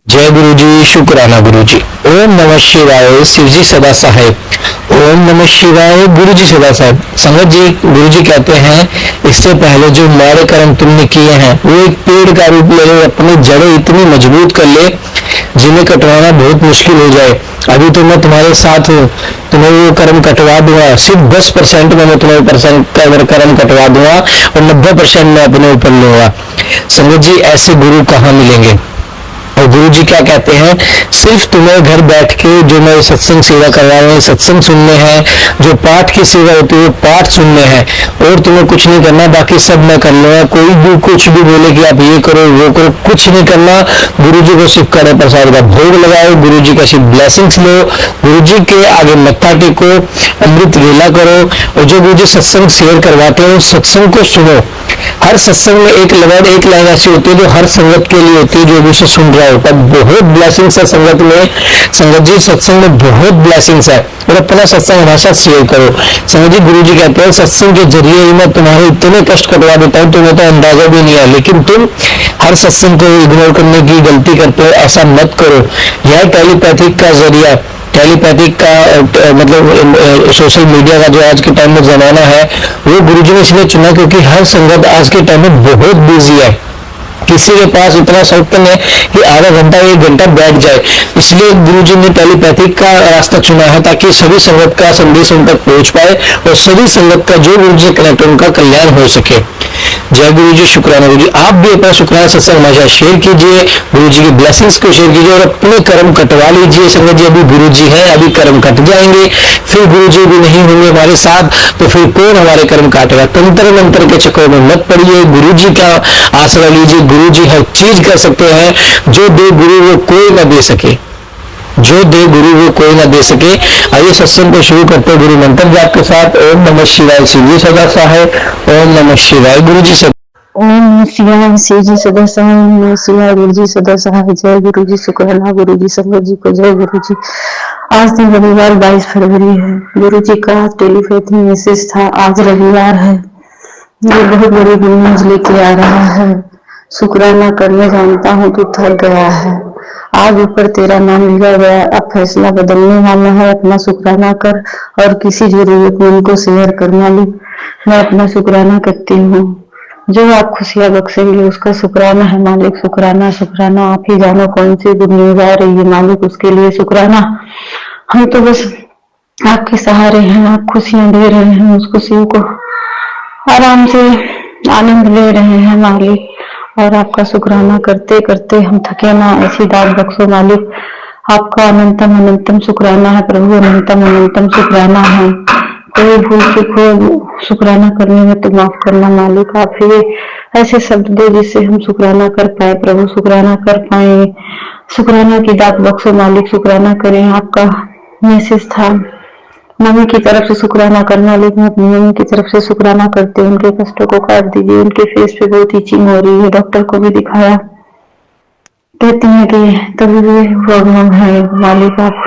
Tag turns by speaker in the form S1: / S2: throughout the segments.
S1: जय गुरु जी, शुक्राना गुरु जी। ओम नमः शिवाय, शिव जी सदा सहाय। ओम नमः शिवाय, गुरु जी सदा साहेब। संगत जी, गुरु जी कहते हैं इससे पहले जो माड़े कर्म तुमने किए हैं वो एक पेड़ का रूप ले ले, अपनी जड़ें इतनी मजबूत कर ले जिन्हें कटवाना बहुत मुश्किल हो जाए। अभी तो मैं तुम्हारे साथ हूँ, तुम्हें वो कर्म कटवा दूंगा। सिर्फ 10% में मैं तुम्हें कर्म कटवा दूंगा और 90% मैं अपने ऊपर लूंगा। संगत जी, ऐसे गुरु कहाँ मिलेंगे? और गुरु जी क्या कहते हैं, सिर्फ तुम्हें घर बैठ के जो मैं सत्संग सेवा करवा रहे हैं सत्संग सुनने हैं, जो पाठ की सेवा होती है वो पाठ सुनने हैं, और तुम्हें कुछ नहीं करना, बाकी सब मैं कर लूंगा। कोई भी कुछ भी बोले कि आप ये करो वो करो, कुछ नहीं करना। गुरु जी को सिर्फ कड़े प्रसाद का भोग लगाओ, गुरु जी का सिर्फ ब्लेसिंग्स लो, गुरु जी के आगे मत्था टेको, अमृत वेला करो, और जो गुरु जी सत्संग शेयर करवाते हैं उस सत्संग को सुनो। हर सत्संग में एक लाइन ऐसी होती है जो हर संगत के लिए होती है, जो भी उसे सुन रहा होता है। बहुत ब्लेसिंग्स है संगत में। संगत जी, सत्संग में बहुत ब्लेसिंग्स है, और अपना सत्संग हमेशा शेयर करो। संगत जी, गुरु जी कहते हैं सत्संग के जरिए ही मैं तुम्हारे इतने कष्ट कटवा देता हूँ, तुम्हें तो अंदाजा भी नहीं है, लेकिन तुम हर सत्संग को इग्नोर करने की गलती करते हो। ऐसा मत करो। यह टेलीपैथिक का जरिया, टेलीपैथिक का मतलब सोशल मीडिया का जो आज के टाइम में जमाना है, वो गुरुजी ने इसलिए चुना क्योंकि हर संगत आज के टाइम में बहुत बिजी है। किसी के पास इतना शौक है कि आधा घंटा 1 घंटा बैठ जाए, इसलिए गुरुजी ने टेलीपैथिक का रास्ता चुना है ताकि सभी संगत का संदेश उन तक पहुंच पाए और सभी संगत का जो गुरुजी से कनेक्ट उनका कल्याण हो सके। जय गुरु जी, शुक्राना गुरु जी। आप भी अपना शुक्राना सत्संग हमेशा शेयर कीजिए, गुरु जी की ब्लेसिंग्स को शेयर कीजिए और अपने कर्म कटवा लीजिए। संगत जी, अभी गुरु जी हैं, अभी कर्म कट जाएंगे, फिर गुरु जी भी नहीं होंगे हमारे साथ, तो फिर कौन हमारे कर्म काटेगा? तंत्र मंत्र के चक्कर में मत पड़िए, गुरु जी का आसरा लीजिए। गुरु जी हर चीज कर सकते हैं, जो दे गुरु वो कोई न दे सके, जो दे गुरु वो कोई ना दे सके। आइए सत्संग को शुरू करते हैं गुरु मंत्र जाप के साथ। ओम नमः शिवाय, शिव जी सदा सहाय। ओम नमः शिवाय, गुरु जी सदा।
S2: ओम नमः शिवाय, शिव जी सदा सहाय। ओम नमः शिवाय, गुरु जी सदा सहाय। जय गुरु जी, शुक्राना गुरु जी। संगत जी को जय गुरु जी। आज दिन रविवार 22 फरवरी है। गुरु जी का टेलीपैथी मैसेज था, आज रविवार है। ये बहुत बड़ी गुड न्यूज लेके आ रहा है। शुक्राना करने जानता हूँ तू थक गया है, आज ऊपर तेरा नाम लिखा गया, अब फैसला बदलने वाला है। अपना शुक्राना कर और किसी जरूरतमंद को शेयर करना ली। मैं अपना शुक्राना करती हूँ। जो आप खुशियाँ बख्शेंगे उसका शुक्राना है मालिक। शुक्राना शुक्राना, आप ही जानो कौन सी गुड न्यूज आ रही है मालिक, उसके लिए शुक्राना। हम तो बस आपके सहारे हैं, आप खुशियाँ दे रहे हैं, उस खुशियों को आराम से आनंद ले रहे हैं मालिक। और आपका शुक्राना करते करते हम थके ना, ऐसी दाद बख्शो मालिक। आपका अनंतम अनंतम शुक्राना है प्रभु, अनंतम अनंतम शुक्राना है। कोई भूल चूक हो शुक्राना करने में तो माफ करना मालिक। आप ही ऐसे शब्द दो जिससे हम शुक्राना कर पाए प्रभु, शुक्राना कर पाए। शुक्राना की दाद बख्शो मालिक, शुक्राना करें। आपका मैसेज था मम्मी की तरफ से शुक्राना करना, लेकिन अपनी मम्मी की तरफ से शुक्राना करते उनके कष्टों को काट दीजिए। उनके फेस पे बहुत इचिंग हो रही है, डॉक्टर को भी दिखाया, कहते हैं कि तभी भी प्रॉब्लम है मालिक। आप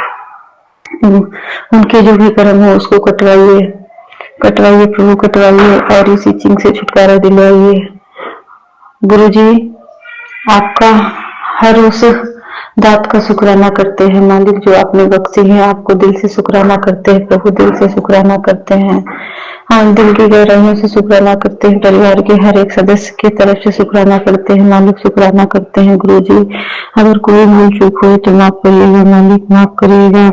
S2: उनके जो भी कर्म हो उसको कटवाइए, कटवाइए प्रभु, कटवाइए और इस इचिंग से छुटकारा दिलवाइए। गुरु जी आपका हर उस दात का शुक्राना करते हैं मालिक जो आपने बख्शी है। आपको दिल से शुक्राना करते हैं प्रभु, दिल से शुक्राना करते हैं। हाँ, दिल की गहराइयों से शुक्राना करते हैं। परिवार के हर एक सदस्य की तरफ से शुक्राना करते हैं मालिक, शुक्राना करते हैं गुरु जी। अगर कोई भूल चूक हो तो माफ करिएगा मालिक, माफ करिएगा।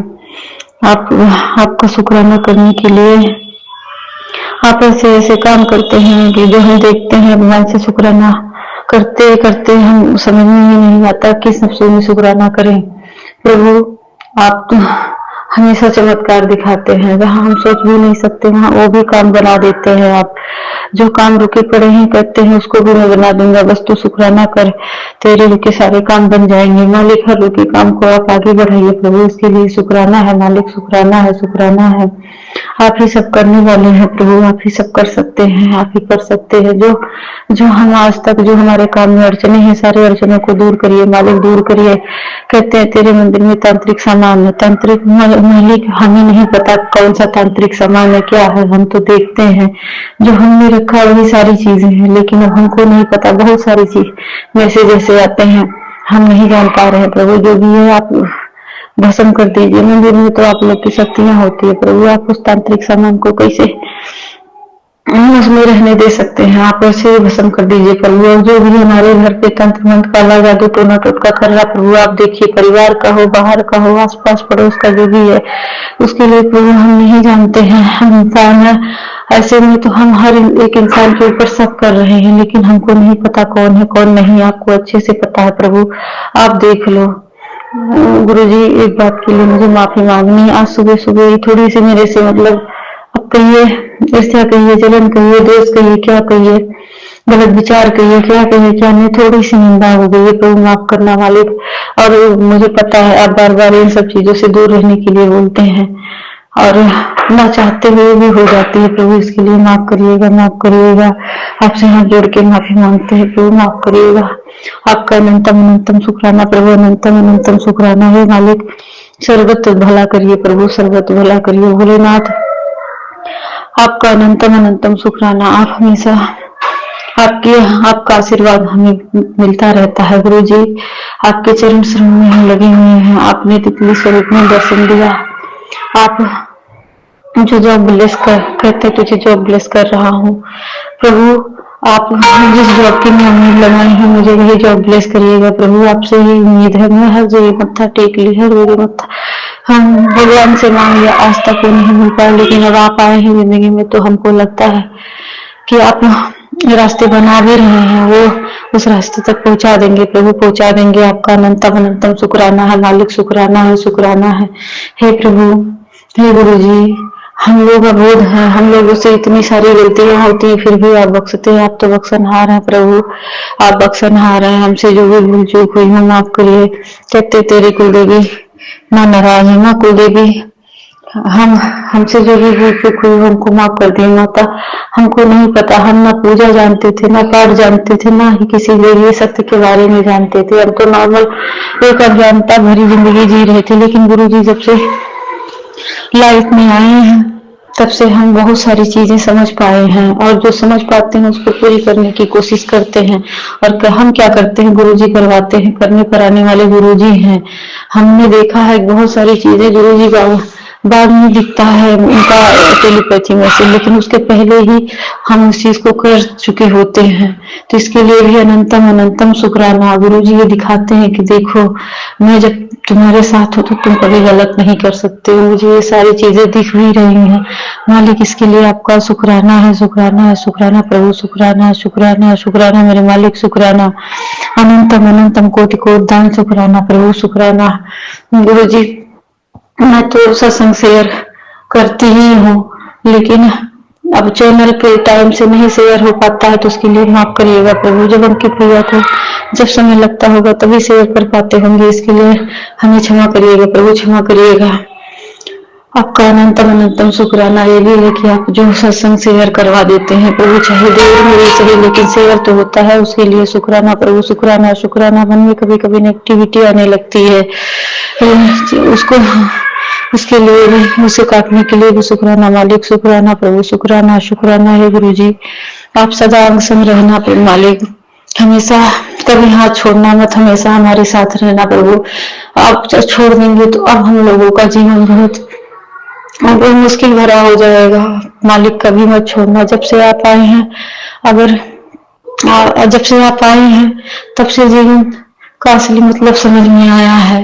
S2: आपका शुक्राना करने के लिए आप ऐसे ऐसे काम करते हैं कि जो हम देखते हैं भगवान से शुक्राना करते करते हम समझ में ही नहीं आता किस नफ्सों में शुक्राना करें। प्रभु आप तो हमेशा चमत्कार दिखाते हैं, जहाँ हम सोच भी नहीं सकते वहाँ वो भी काम बना देते हैं। आप जो काम रुके पड़े हैं कहते हैं उसको भी मैं बना दूंगा, बस तू शुक्राना कर, तेरे रुके सारे काम बन जाएंगे मालिक। हर रुके काम को आप आगे बढ़ाइए प्रभु, इसके लिए शुक्राना है मालिक, शुक्राना है, शुक्राना है। आप ही सब करने वाले हैं प्रभु, आप ही सब कर सकते हैं, आप ही कर सकते हैं। जो हम आज तक जो हमारे काम में अड़चने हैं, सारे अड़चनों को दूर करिए मालिक, दूर करिए। कहते हैं तेरे मंदिर में तांत्रिक सामान है, तांत्रिक मालिक हमें नहीं पता कौन सा तांत्रिक सामान है, क्या है। हम तो देखते हैं जो हमने रखा वही सारी चीजें हैं, लेकिन अब हमको नहीं पता बहुत सारी चीज मैसेज ऐसे आते हैं हम नहीं जान पा रहे हैं प्रभु, जो भी है आप भस्म कर दीजिए। मंदिर में तो आप लोग की शक्तियां होती है प्रभु, आप उस तांत्रिक सामान को कैसे उसमें रहने दे सकते हैं, आप ऐसे ही भस्म कर दीजिए प्रभु। और जो भी हमारे घर पे तंत्र मंत्र काला जादू टोना टोटका कर रहा प्रभु, आप देखिए, परिवार का हो, बाहर का हो, आसपास पड़ोस का जो भी है, उसके लिए प्रभु हम नहीं जानते हैं, हम इंसान है। ऐसे में तो हम हर एक इंसान के ऊपर शक कर रहे हैं, लेकिन हमको नहीं पता कौन है कौन नहीं, आपको अच्छे से पता है प्रभु, आप देख लो। गुरुजी, एक बात के लिए मुझे माफी मांगनी है। आज सुबह सुबह थोड़ी सी मेरे से मतलब, अब कहिए ईर्ष्या कहिए, जलन कहिए, दोष कहिए, क्या कहिए, गलत विचार कहिए, क्या कहिए क्या नहीं, थोड़ी सी निंदा हो गई है प्रभु, माफ करना मालिक। और मुझे पता है आप बार बार इन सब चीजों से दूर रहने के लिए बोलते हैं, और ना चाहते हुए भी हो जाती है प्रभु, इसके लिए माफ करिएगा, माफ करिएगा। आपसे हाथ जोड़ के माफी मांगते हैं प्रभु, माफ करिएगा। आपका अनंतम अनंतम शुक्राना प्रभु, अनंतम अनंतम शुक्राना है मालिक। सर्वत भला करिए प्रभु, सर्वत भला करिए भोलेनाथ। आपका अनंतम अनंतम शुक्राना। आप हमेशा आपका आशीर्वाद हमें मिलता रहता है गुरु जी। आपके चरण शरण में हम लगे हुए हैं। आपने तितली स्वरूप में दर्शन दिया। आप मुझे जॉब ब्लेस कर कहते तुझे जॉब ब्लेस कर रहा हूँ प्रभु। आप जिस जॉब की मैं उम्मीद लगाई है, मुझे ये जॉब ब्लेस करिएगा प्रभु, आपसे ही उम्मीद है। मैं हर जगह मत्था टेक ली, हर जगह मत्था हम भगवान से मांग लिया, आज तक वो नहीं मिल पाया, लेकिन अब आप आए हैं जिंदगी में तो हमको लगता है कि आप रास्ते बना भी रहे हैं, वो उस रास्ते तक पहुंचा देंगे प्रभु, पहुंचा देंगे। आपका अनंतम अनंतम शुक्राना है मालिक, शुक्राना है, शुक्राना है। हे प्रभु, हे गुरु जी, हम लोग अबोध हैं, हम लोगों से इतनी सारी गलतियां होती हैं, फिर भी आप बख्शते हैं। आप तो बख्शनहार हैं प्रभु, आप बख्शनहार हैं। हमसे जो भी भूल चूक हुई हो माफ करिए। कहते तेरे कुलदेवी ना नाराज है, माँ कुलदेवी हमसे जो भी भूल चूक हुई हमको माफ कर दिए माता। हमको नहीं पता, हम ना पूजा जानते थे, ना पाठ जानते थे, ना ही किसी देवी सत्य के बारे में जानते थे। हम तो नॉर्मल एक अज्ञानता भरी जिंदगी जी रहे थे, लेकिन गुरु जी जब से लाइफ में आए हैं तब से हम बहुत सारी चीजें समझ पाए हैं, और जो समझ पाते हैं उसको पूरी करने की कोशिश करते हैं। और हम क्या करते हैं, गुरुजी करवाते हैं, करने पर आने वाले गुरुजी हैं। हमने देखा है बहुत सारी चीजें गुरुजी बाद में दिखता है उनका टेलीपैथी में से, लेकिन उसके पहले ही हम उस चीज को कर चुके होते हैं। तो इसके लिए भी अनंतम अनंतम शुक्राना। गुरुजी ये दिखाते हैं कि देखो, मैं जब तुम्हारे साथ हो तो तुम कभी गलत नहीं कर सकते हो। मुझे ये सारी चीजें दिख भी रही हैं मालिक, इसके लिए आपका शुक्राना है, शुक्राना है, शुक्राना प्रभु, शुक्राना है, शुक्राना है, शुक्राना मेरे मालिक, शुक्राना। अनंतम अनंतम कोटि कोटि दान शुक्राना प्रभु, शुक्राना। गुरु जी, मैं तो सत्संग शेयर करती ही हूँ, लेकिन अब चैनल पे टाइम से नहीं शेयर हो पाता है, तो उसके लिए माफ करिएगा प्रभु। जब उनकी प्रिया को जब समय लगता होगा तभी शेयर कर पाते होंगे, इसके लिए हमें क्षमा करिएगा प्रभु, क्षमा करिएगा। आपका अनंतम अनंतम शुक्राना ये भी है कि आप जो सत्संग शेयर करवा देते हैं प्रभु, चाहे देर में ही सही, लेकिन शेयर तो होता है, उसके लिए शुक्राना प्रभु, शुक्राना शुक्राना। मन में कभी कभी नेगेटिविटी आने लगती है, उसके लिए भी, उसे काटने के लिए भी शुक्राना मालिक, शुक्राना प्रभु, शुक्राना शुक्राना है गुरु जी। आप सदा अंग संग रहना प्रभु मालिक, हमेशा कभी हाथ छोड़ना मत, हमेशा हमारे साथ रहना प्रभु। आप छोड़ देंगे तो अब हम लोगों का जीवन बहुत मुश्किल भरा हो जाएगा मालिक, कभी मत छोड़ना। जब से आप आए हैं, जब से आप आए हैं तब से जीवन का असली मतलब समझ में आया है,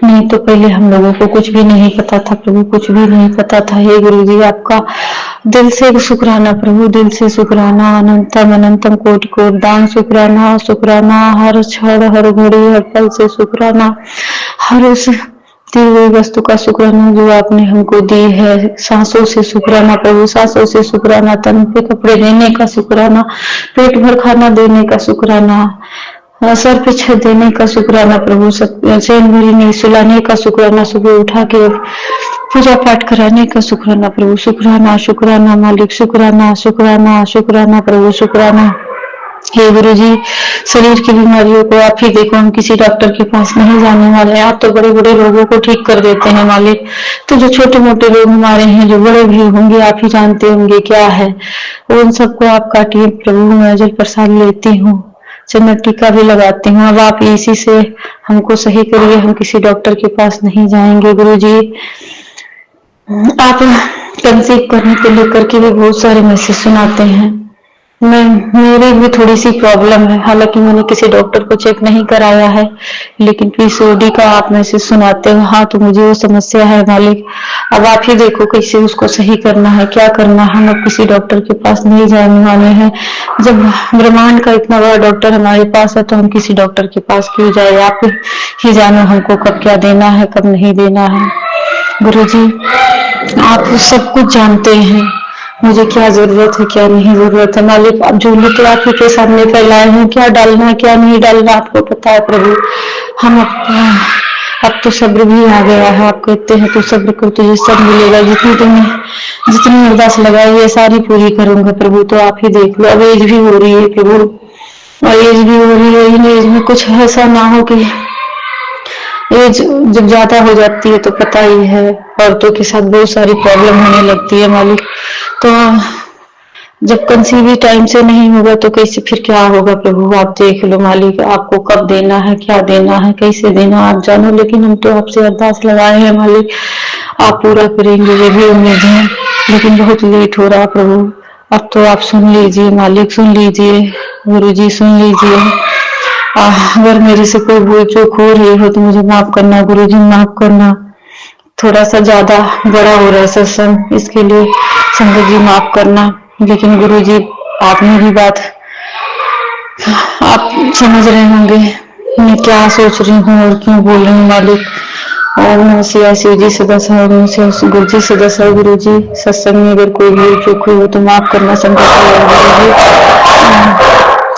S2: नहीं तो पहले हम लोगों को कुछ भी नहीं पता था प्रभु, कुछ भी नहीं पता था। हे गुरु जी, आपका दिल से शुक्राना प्रभु, दिल से शुक्राना। अनंतम अनंतम कोटि कोटि दान शुक्राना, शुक्राना। हर क्षण हर घड़ी हर पल से शुक्राना, हर उस दी हुई वस्तु का शुक्राना जो आपने हमको दी है। सांसों से शुक्राना प्रभु, सांसों से शुक्राना। तन पे कपड़े देने का शुक्राना, पेट भर खाना देने का शुक्राना, सर पे छत देने का शुक्राना प्रभु, चैन भरी नहीं सुलाने का शुक्राना, सुबह उठा के पूजा पाठ कराने का शुक्राना प्रभु, शुक्राना शुक्राना मालिक, शुक्राना शुक्राना शुक्राना प्रभु, शुक्राना। हे गुरु जी, शरीर की बीमारियों को आप ही देखो, हम किसी डॉक्टर के पास नहीं जाने वाले हैं। आप तो बड़े बड़े रोगों को ठीक कर देते हैं मालिक, तो जो छोटे मोटे रोग हमारे हैं, जो बड़े भी होंगे, आप ही जानते होंगे क्या है, उन सबको आप काटिए प्रभु। मैं जल प्रसाद लेती हूँ, जब मैं टीका भी लगाती हूँ। अब आप इसी से हमको सही करिए, हम किसी डॉक्टर के पास नहीं जाएंगे। गुरुजी, आप कंसीव करने को लेकर के भी बहुत सारे मैसेज सुनाते हैं। मेरी भी थोड़ी सी प्रॉब्लम है, हालांकि मैंने किसी डॉक्टर को चेक नहीं कराया है, लेकिन पीसीओडी का आप मैसेज सुनाते हो। हाँ, तो मुझे वो समस्या है मालिक। अब आप ही देखो कैसे उसको सही करना है, क्या करना है। हम अब किसी डॉक्टर के पास नहीं जाने वाले हैं। जब ब्रह्मांड का इतना बड़ा डॉक्टर हमारे पास है तो हम किसी डॉक्टर के पास क्यों जाए। आप ही जानो हमको कब क्या देना है, कब नहीं देना है। गुरुजी, आप सब कुछ जानते हैं, मुझे क्या जरूरत है क्या नहीं जरूरत है। मालिक, आप जो निकला आप ही के सामने फैलाए हैं, क्या डालना है क्या नहीं डालना आपको पता है प्रभु। हम अब तो सब्र भी आ गया है। आप कहते हैं तो सब्र कर, तुझे सब मिलेगा। जितनी अरदास लगाई है सारी पूरी करूंगा प्रभु। तो आप ही देख लो, अब एज भी हो रही है प्रभु, और एज भी हो रही है। इन एज में कुछ ऐसा ना हो कि एज जब ज्यादा हो जाती है तो पता ही है, औरतों के साथ बहुत सारी प्रॉब्लम होने लगती है मालिक। तो जब कंसीव ही टाइम से नहीं होगा तो कैसे फिर क्या होगा प्रभु। आप देख लो मालिक, आपको कब देना है, क्या देना है, कैसे देना आप जानो। लेकिन हम तो आपसे अरदास लगाए हैं मालिक, आप पूरा करेंगे ये भी उम्मीद है, लेकिन बहुत लेट हो रहा प्रभु। अब तो आप सुन लीजिए मालिक, सुन लीजिए गुरुजी, सुन लीजिए। अगर मेरे से कोई भूल चूक हो रही हो तो मुझे माफ करना गुरुजी, माफ करना। थोड़ा सा ज्यादा बड़ा हो रहा है सत्संग, इसके लिए संगत जी माफ करना। लेकिन गुरुजी, आप मेरी बात आप समझ रहे होंगे मैं क्या सोच रही हूँ और क्यों बोल रही हूँ मालिक। ओम नमः शिवाय। शिव जी सदा साहब, गुरु जी सदा साहब। गुरु जी, सत्संग में अगर कोई भूल चूक हुई हो तो माफ करना संगत जी।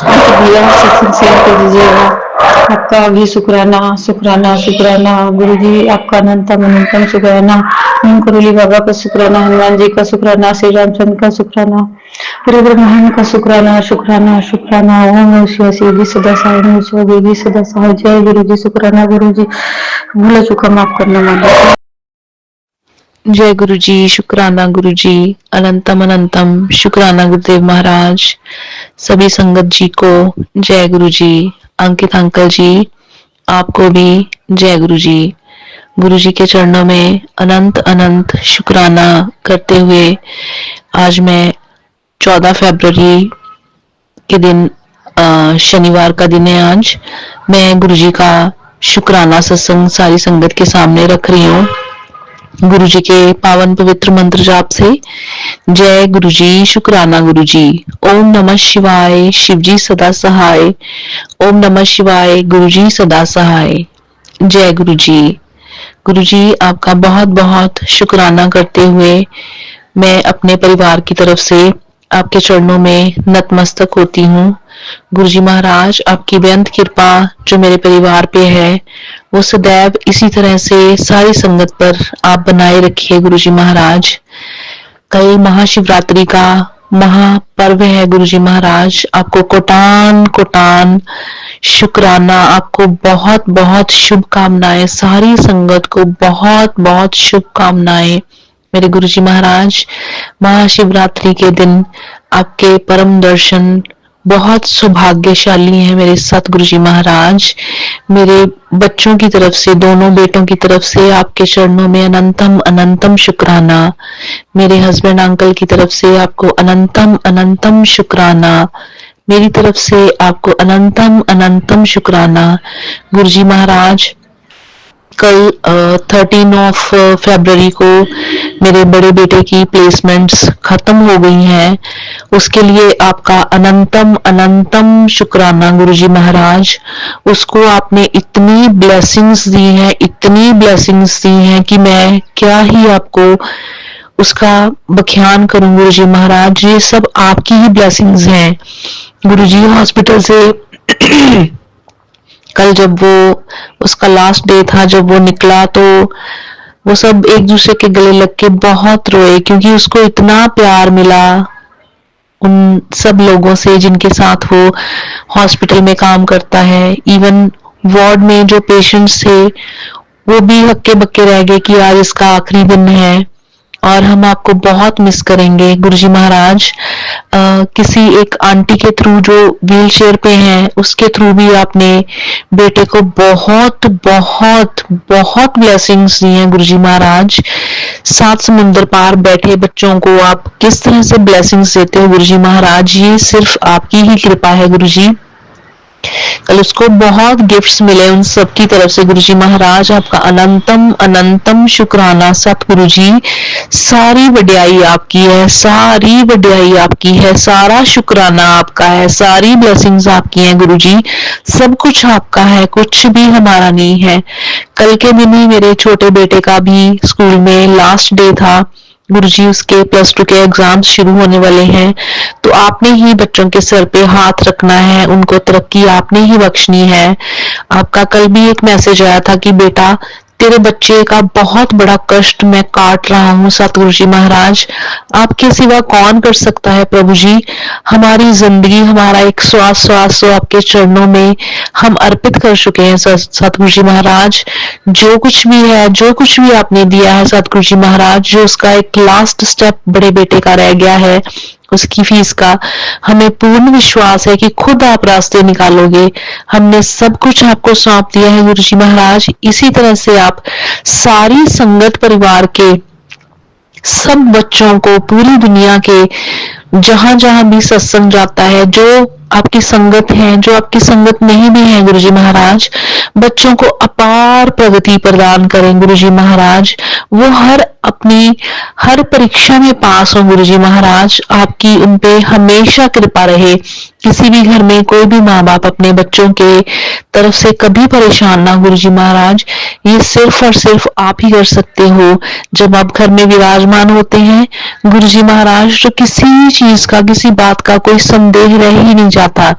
S2: सत्संग शेयर कर दीजिएगा। आपका भी शुक्राना, शुक्राना, शुक्राना। गुरु जी, आपका अनंतम अनंतम शुक्राना। करोली बाबा का शुक्राना, हनुमान जी का शुक्राना, श्री रामचंद्र का शुक्राना, पूरे ब्रह्मांड का शुक्राना, शुक्राना, शुक्राना। ओम नमः शिवाय। शिव जी सदा साहब, गुरु जी सदा साहब। जय गुरु जी, शुक्राना गुरु जी। भूला चुका माफ करना मालिक।
S3: जय गुरु जी, शुक्राना गुरु जी, अनंतम अनंतम शुक्राना गुरुदेव महाराज। सभी संगत जी को जय गुरु जी। अंकित अंकल जी, आपको भी जय गुरु जी। गुरु जी के चरणों में अनंत अनंत शुक्राना करते हुए आज मैं 14 फरवरी के दिन शनिवार का दिन है। आज मैं गुरु जी का शुक्राना सत्संग सारी संगत के सामने रख रही हूँ। गुरु जी के पावन पवित्र मंत्र जाप से। जय गुरु जी, शुक्राना गुरु जी। ओम नमः शिवाय, शिव जी सदा सहाय। ओम नमः शिवाय, गुरु जी सदा सहाय। जय गुरु जी। गुरु जी, आपका बहुत बहुत शुक्राना करते हुए मैं अपने परिवार की तरफ से आपके चरणों में नतमस्तक होती हूँ। गुरु जी महाराज, आपकी बेअंत कृपा जो मेरे परिवार पे है वो सदैव इसी तरह से सारी संगत पर आप बनाए रखिए गुरु जी महाराज। कल महाशिवरात्रि का महापर्व है गुरु जी महाराज, आपको कोटान कोटान शुक्राना, आपको बहुत बहुत शुभकामनाएं। सारी संगत को बहुत बहुत शुभकामनाएं मेरे गुरु जी महाराज। महाशिवरात्रि के दिन आपके परम दर्शन बहुत सौभाग्यशाली हैं मेरे सतगुरु जी महाराज। मेरे बच्चों की तरफ से, दोनों बेटों की तरफ से आपके चरणों में अनंतम अनंतम शुक्राना। मेरे हस्बैंड अंकल की तरफ से आपको अनंतम अनंतम शुक्राना। मेरी तरफ से आपको अनंतम अनंतम शुक्राना गुरु जी महाराज। कल 13 फरवरी को मेरे बड़े बेटे की प्लेसमेंट्स खत्म हो गई हैं, उसके लिए आपका अनंतम अनंतम शुक्राना गुरु जी महाराज। उसको आपने इतनी ब्लेसिंग्स दी हैं, इतनी ब्लेसिंग्स दी हैं कि मैं क्या ही आपको उसका बख्यान करूं गुरु जी महाराज। ये सब आपकी ही ब्लेसिंग्स हैं गुरु जी। हॉस्पिटल से कल जब वो उसका लास्ट डे था, जब वो निकला तो वो सब एक दूसरे के गले लग के बहुत रोए, क्योंकि उसको इतना प्यार मिला उन सब लोगों से जिनके साथ वो हॉस्पिटल में काम करता है। इवन वार्ड में जो पेशेंट्स थे वो भी हक्के बक्के रह गए कि आज इसका आखिरी दिन है। और हम आपको बहुत मिस करेंगे गुरुजी महाराज। किसी एक आंटी के थ्रू जो व्हील चेयर पे हैं उसके थ्रू भी आपने बेटे को बहुत बहुत बहुत ब्लेसिंग्स दी हैं गुरुजी महाराज। 7 समुंदर पार बैठे बच्चों को आप किस तरह से ब्लेसिंग्स देते हो गुरुजी महाराज, ये सिर्फ आपकी ही कृपा है गुरुजी। कल उसको बहुत गिफ्ट्स मिले उन सब की तरफ से गुरुजी महाराज, आपका अनंतम अनंतम शुक्राना सतगुरु जी। सारी वड्याई आपकी है, सारी वड्याई आपकी है, सारा शुक्राना आपका है, सारी ब्लेसिंग्स आपकी हैं गुरु जी। सब कुछ आपका है, कुछ भी हमारा नहीं है। कल के दिन ही मेरे छोटे बेटे का भी स्कूल में लास्ट डे था गुरुजी, उसके +2 के एग्जाम्स शुरू होने वाले हैं, तो आपने ही बच्चों के सर पे हाथ रखना है, उनको तरक्की आपने ही बख्शनी है। आपका कल भी एक मैसेज आया था कि बेटा तेरे बच्चे का बहुत बड़ा कष्ट मैं काट रहा हूँ सतगुरु जी महाराज, आपके सिवा कौन कर सकता है प्रभु जी। हमारी जिंदगी, हमारा एक श्वास श्वास आपके चरणों में हम अर्पित कर चुके हैं सतगुरु जी महाराज। जो कुछ भी है, जो कुछ भी आपने दिया है सतगुरु जी महाराज, जो उसका एक लास्ट स्टेप बड़े बेटे का रह गया है उसकी फीस का, हमें पूर्ण विश्वास है कि खुद आप रास्ते निकालोगे। हमने सब कुछ आपको सौंप दिया है गुरु जी महाराज। इसी तरह से आप सारी संगत परिवार के सब बच्चों को, पूरी दुनिया के जहां जहां भी सत्संग जाता है, जो आपकी संगत है, जो आपकी संगत नहीं भी है गुरुजी महाराज, बच्चों को अपार प्रगति प्रदान करें गुरुजी महाराज। वो अपनी हर परीक्षा में पास हो गुरुजी महाराज। आपकी उन पे हमेशा कृपा रहे। किसी भी घर में कोई भी माँ बाप अपने बच्चों के तरफ से कभी परेशान ना गुरुजी महाराज। ये सिर्फ और सिर्फ आप ही कर सकते हो। जब आप घर में विराजमान होते हैं गुरुजी महाराज, तो किसी चीज का, किसी बात का कोई संदेह रह ही नहीं जाता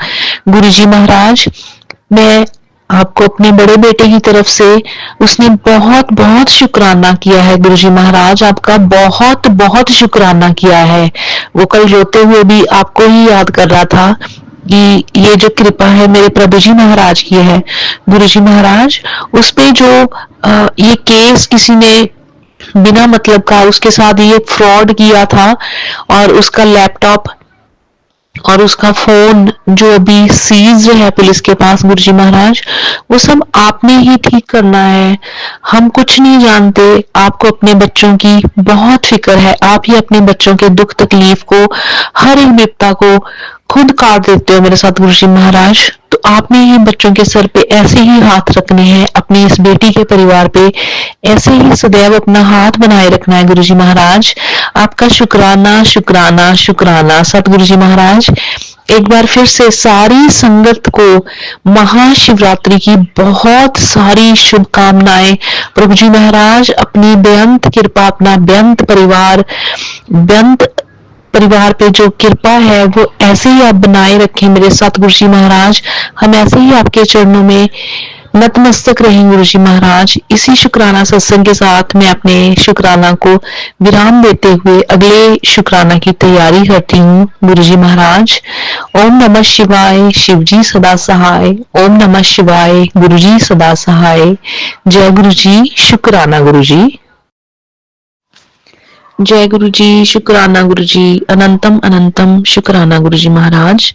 S3: गुरुजी महाराज। मैं आपको अपने बड़े बेटे की तरफ से, उसने बहुत बहुत शुक्राना किया है गुरुजी महाराज, आपका बहुत बहुत शुक्राना किया है। वो कल रोते हुए भी आपको ही याद कर रहा था कि ये जो कृपा है मेरे प्रभु जी महाराज की है गुरुजी महाराज। उस पे जो ये केस किसी ने बिना मतलब का उसके साथ ये फ्रॉड किया था, और उसका लैपटॉप और उसका फोन जो अभी सीज है पुलिस के पास गुरुजी महाराज, वो सब आपने ही ठीक करना है। हम कुछ नहीं जानते। आपको अपने बच्चों की बहुत फिक्र है। आप ही अपने बच्चों के दुख तकलीफ को, हर एक विपदा को खुद काट देते हो मेरे साथ गुरुजी महाराज। तो आपने ही बच्चों के सर पे ऐसे ही हाथ रखने हैं, अपनी इस बेटी के परिवार पे ऐसे ही सदैव अपना हाथ बनाए रखना है गुरुजी महाराज। आपका शुक्राना शुक्राना शुक्राना सतगुरु जी महाराज। एक बार फिर से सारी संगत को महाशिवरात्रि की बहुत सारी शुभकामनाएं प्रभु जी महाराज। अपनी बेअंत कृपा, अपना बेअंत परिवार पे जो कृपा है वो ऐसे ही आप बनाए रखें मेरे सतगुरु जी महाराज। हम ऐसे ही आपके चरणों में नतमस्तक रहें गुरु जी महाराज। इसी शुक्राना सत्संग के साथ मैं अपने शुक्राना को विराम देते हुए अगले शुक्राना की तैयारी करती हूँ गुरु जी महाराज। ओम नमः शिवाय, शिव जी सदा सहाय। ओम नमः शिवाय, गुरु जी सदा सहाय। जय गुरु जी, शुक्राना गुरु जी। जय गुरु जी, शुक्राना गुरु जी, अनंतम अनंतम शुक्राना गुरु जी महाराज।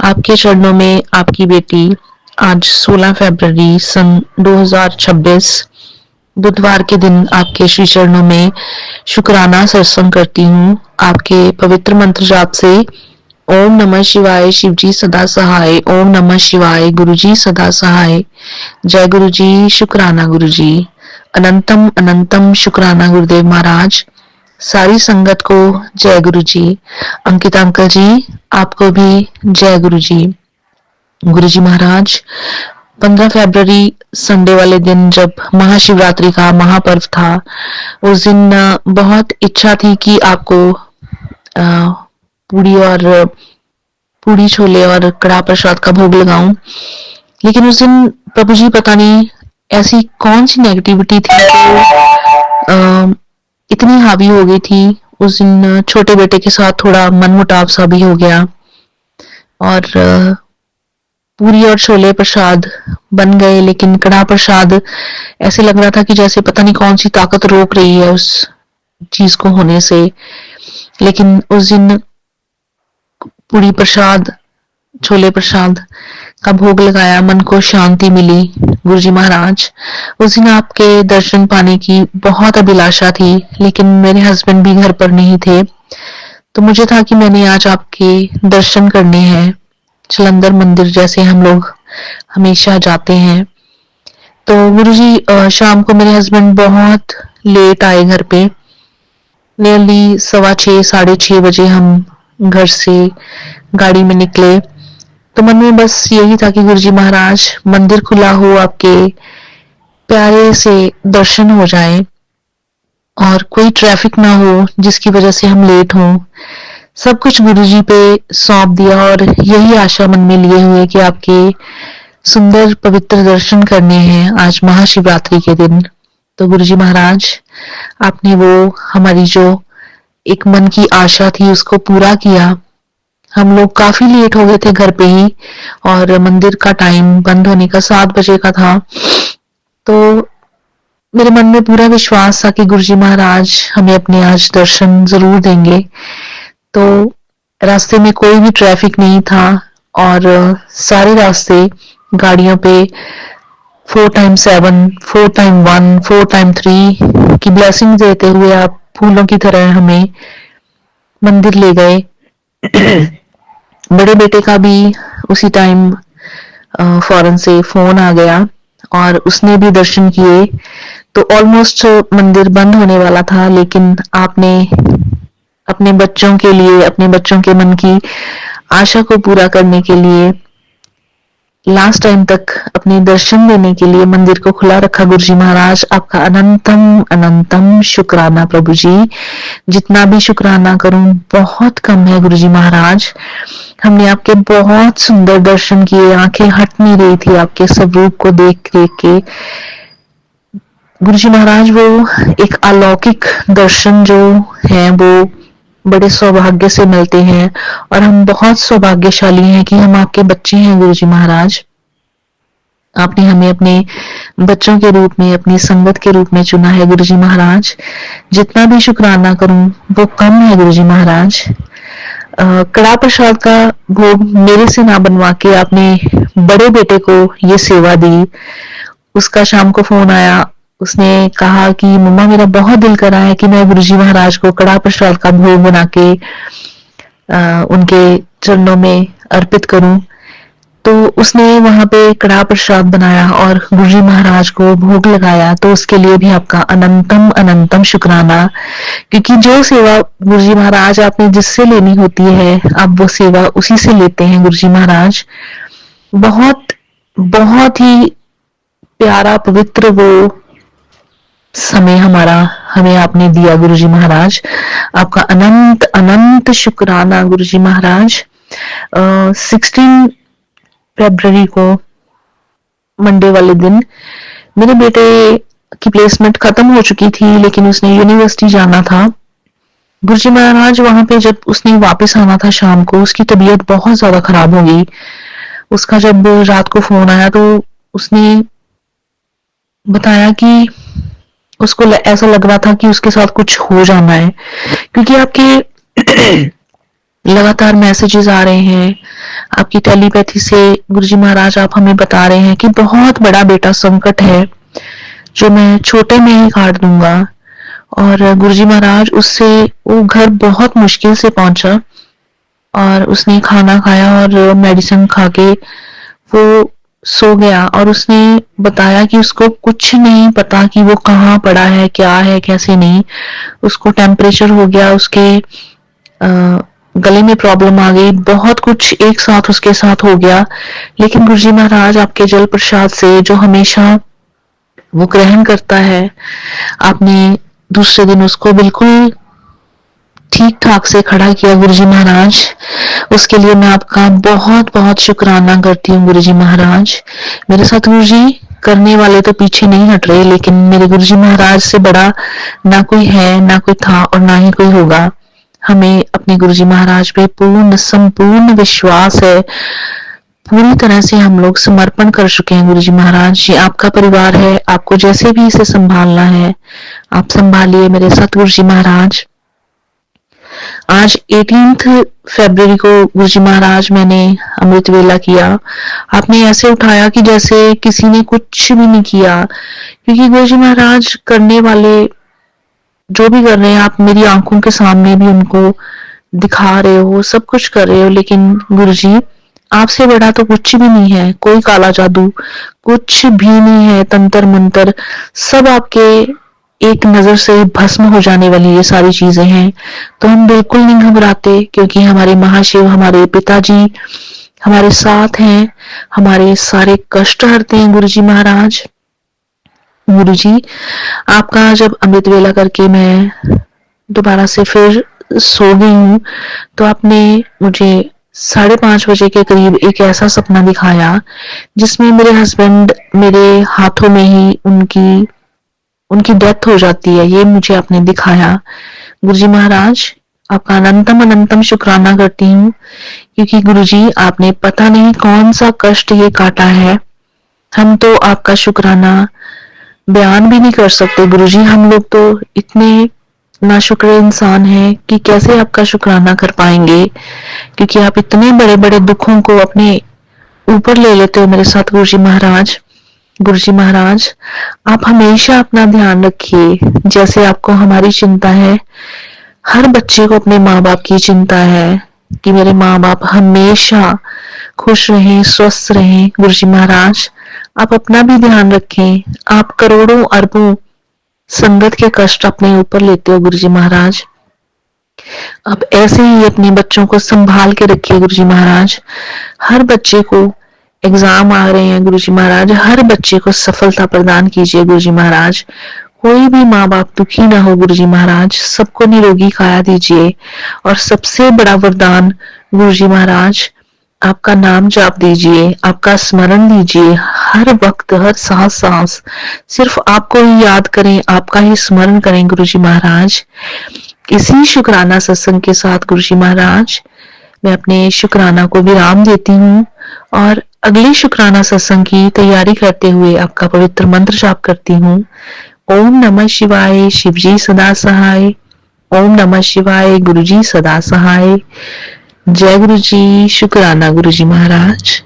S3: आपके चरणों में आपकी बेटी आज 16 फरवरी सन 2026 बुधवार के दिन आपके श्री चरणों में शुक्राना सत्संग करती हूँ। आपके पवित्र मंत्र जाप से ओम नमः शिवाय, शिव जी सदा सहाय। ओम नमः शिवाय, गुरु जी सदा सहाय। जय गुरु जी, शुक्राना गुरु जी, अनंतम अनंतम शुक्राना गुरुदेव महाराज। सारी संगत को जय गुरु जी। अंकिता अंकल जी, आपको भी जय गुरु जी। गुरु जी महाराज, 15 फरवरी संडे वाले दिन जब महाशिवरात्रि का महापर्व था, उस दिन बहुत इच्छा थी कि आपको पूड़ी छोले और कड़ा प्रसाद का भोग लगाऊं, लेकिन उस दिन प्रभु जी पता नहीं ऐसी कौन सी नेगेटिविटी थी तो इतनी हावी हो गई थी। उस दिन छोटे बेटे के साथ थोड़ा मनमुटाव सा भी हो गया और पूरी और छोले प्रसाद बन गए, लेकिन कड़ा प्रसाद ऐसे लग रहा था कि जैसे पता नहीं कौन सी ताकत रोक रही है उस चीज को होने से, लेकिन उस दिन पूरी प्रसाद, छोले प्रसाद का भोग लगाया, मन को शांति मिली। गुरुजी महाराज, उस दिन आपके दर्शन पाने की बहुत अभिलाषा थी, लेकिन मेरे हस्बैंड भी घर पर नहीं थे, तो मुझे था कि मैंने आज आपके दर्शन करने हैं। जलंधर मंदिर जैसे हम लोग हमेशा जाते हैं। तो गुरुजी, शाम को मेरे हस्बैंड बहुत लेट आए घर पे। नियरली 6:15 6:30 बजे हम घर से गाड़ी में निकले। तो मन में बस यही था कि गुरुजी महाराज, मंदिर खुला हो, आपके प्यारे से दर्शन हो जाए और कोई ट्रैफिक ना हो जिसकी वजह से हम लेट हों। सब कुछ गुरुजी पे सौंप दिया और यही आशा मन में लिए हुए कि आपके सुंदर पवित्र दर्शन करने हैं आज महाशिवरात्रि के दिन। तो गुरुजी महाराज, आपने वो हमारी जो एक मन की आशा थी उसको पूरा किया। हम लोग काफी लेट हो गए थे घर पे ही, और मंदिर का टाइम बंद होने का 7 बजे का था। तो मेरे मन में पूरा विश्वास था कि गुरुजी महाराज हमें अपने आज दर्शन जरूर देंगे। तो रास्ते में कोई भी ट्रैफिक नहीं था और सारे रास्ते गाड़ियों पे 4x7, 4x1, 4x3 की ब्लेसिंग देते हुए आप फूलों की तरह हमें मंदिर ले गए। बड़े बेटे का भी उसी टाइम फौरन से फोन आ गया और उसने भी दर्शन किए। तो ऑलमोस्ट मंदिर बंद होने वाला था, लेकिन आपने अपने बच्चों के लिए, अपने बच्चों के मन की आशा को पूरा करने के लिए लास्ट टाइम तक अपने दर्शन देने के लिए मंदिर को खुला रखा। गुरुजी महाराज, आपका अनंतम अनंतम शुक्राना प्रभु जी। जितना भी शुक्राना करूं बहुत कम है गुरुजी महाराज। हमने आपके बहुत सुंदर दर्शन किए, आंखें हट नहीं रही थी आपके स्वरूप को देख देख के। गुरुजी महाराज, वो एक अलौकिक दर्शन जो है वो बड़े सौभाग्य से मिलते हैं और हम बहुत सौभाग्यशाली हैं कि हम आपके बच्चे हैं गुरुजी महाराज। आपने हमें अपने बच्चों के रूप में, अपनी संगत के रूप में चुना है गुरुजी महाराज। जितना भी शुक्राना करूं वो कम है गुरुजी महाराज। कड़ा प्रसाद का भोग मेरे से ना बनवा के आपने बड़े बेटे को ये सेवा दी। उसका शाम को फोन आया, उसने कहा कि मम्मा, मेरा बहुत दिल कर रहा है कि मैं गुरुजी महाराज को कड़ा प्रसाद का भोग बना के उनके चरणों में अर्पित करूं। तो उसने वहां पे कड़ा प्रसाद बनाया और गुरुजी महाराज को भोग लगाया। तो उसके लिए भी आपका अनंतम अनंतम शुक्राना, क्योंकि जो सेवा गुरुजी महाराज आपने जिससे लेनी होती है, आप वो सेवा उसी से लेते हैं गुरुजी महाराज। बहुत बहुत ही प्यारा पवित्र वो समय हमें आपने दिया गुरुजी महाराज। आपका अनंत अनंत शुक्राना गुरुजी महाराज। 16 फरवरी को मंडे वाले दिन मेरे बेटे की प्लेसमेंट खत्म हो चुकी थी, लेकिन उसने यूनिवर्सिटी जाना था। गुरुजी महाराज, वहां पे जब उसने वापस आना था शाम को, उसकी तबीयत बहुत ज्यादा खराब हो गई। उसका जब रात को फोन आया तो उसने बताया कि उसको ऐसा लग रहा था कि उसके साथ कुछ हो जाना है, क्योंकि आपके लगातार मैसेजेस आ रहे हैं आपकी टेलीपैथी से। गुरुजी महाराज, आप हमें बता रहे हैं कि बहुत बड़ा बेटा संकट है जो मैं छोटे में ही काट दूंगा। और गुरुजी महाराज, उससे वो घर बहुत मुश्किल से पहुंचा और उसने खाना खाया और मेडिसिन खा के वो सो गया। और उसने बताया कि उसको कुछ नहीं पता कि वो कहाँ पड़ा है, क्या है, कैसे नहीं। उसको टेम्परेचर हो गया, उसके गले में प्रॉब्लम आ गई, बहुत कुछ एक साथ उसके साथ हो गया। लेकिन गुरुजी महाराज, आपके जल प्रसाद से जो हमेशा वो ग्रहण करता है, आपने दूसरे दिन उसको बिल्कुल ठीक ठाक से खड़ा किया गुरुजी महाराज। उसके लिए मैं आपका बहुत बहुत शुक्राना करती हूँ गुरुजी महाराज। मेरे साथ गुरुजी करने वाले तो पीछे नहीं हट रहे, लेकिन मेरे गुरुजी महाराज से बड़ा ना कोई है, ना कोई था और ना ही कोई होगा। हमें अपने गुरुजी महाराज पे पूर्ण संपूर्ण विश्वास है, पूरी तरह से हम लोग समर्पण कर चुके हैं गुरु जी महाराज। ये आपका परिवार है, आपको जैसे भी इसे संभालना है आप संभालिए मेरे सतगुरु जी महाराज। आज 18 फरवरी को गुरु जी महाराज मैंने अमृत वेला किया। आपने ऐसे उठाया कि जैसे किसी ने कुछ भी नहीं किया, क्योंकि गुरु जी महाराज करने वाले जो भी कर रहे हैं आप मेरी आंखों के सामने भी उनको दिखा रहे हो, सब कुछ कर रहे हो, लेकिन गुरु जी आपसे बड़ा तो कुछ भी नहीं है। कोई काला जादू कुछ भी नहीं है, तंत्र मंत्र सब आपके एक नजर से भस्म हो जाने वाली ये सारी चीजें हैं। तो हम बिल्कुल नहीं घबराते, क्योंकि हमारे महाशिव हमारे पिताजी हमारे साथ हैं, हमारे सारे कष्ट हरते हैं गुरु जी महाराज। गुरु जी आपका जब अमृत वेला करके मैं दोबारा से फिर सो गई हूँ, तो आपने मुझे 5:30 बजे के करीब एक ऐसा सपना दिखाया जिसमें मेरे हस्बैंड मेरे हाथों में ही उनकी डेथ हो जाती है। ये मुझे आपने दिखाया। गुरुजी महाराज आपका अनंतम अनंतम शुक्राना करती हूँ, क्योंकि गुरुजी आपने पता नहीं कौन सा कष्ट ये काटा है। हम तो आपका शुक्राना बयान भी नहीं कर सकते गुरुजी। हम लोग तो इतने नाशुक्र इंसान हैं कि कैसे आपका शुक्राना कर पाएंगे, क्योंकि आप इतने बड़े बड़े दुखों को अपने ऊपर ले लेते हो मेरे साथ गुरुजी महाराज। गुरुजी महाराज आप हमेशा अपना ध्यान रखिए, जैसे आपको हमारी चिंता है। हर बच्चे को अपने माँ बाप की चिंता है कि मेरे माँ बाप हमेशा खुश रहें, स्वस्थ रहें। गुरुजी महाराज आप अपना भी ध्यान रखें। आप करोड़ों अरबों संगत के कष्ट अपने ऊपर लेते हो गुरुजी महाराज। आप ऐसे ही अपने बच्चों को संभाल के रखिए गुरुजी महाराज। हर बच्चे को एग्जाम आ रहे हैं गुरुजी महाराज, हर बच्चे को सफलता प्रदान कीजिए गुरुजी महाराज। कोई भी माँ बाप दुखी ना हो गुरुजी महाराज, सबको निरोगी काया दीजिए। और सबसे बड़ा वरदान गुरुजी महाराज आपका नाम जाप दीजिए, आपका स्मरण दीजिए। हर वक्त हर सांस सांस सिर्फ आपको ही याद करें, आपका ही स्मरण करें गुरुजी महाराज। इसी शुक्राना सत्संग के साथ गुरुजी महाराज मैं अपने शुक्राना को विराम देती हूँ और अगले शुक्राना सत्संग की तैयारी करते हुए आपका पवित्र मंत्र जाप करती हूँ। ओम नमः शिवाय, शिवजी सदा सहाय। ओम नमः शिवाय, गुरुजी सदा सहाय। जय गुरु जी। शुक्राना गुरु जी महाराज।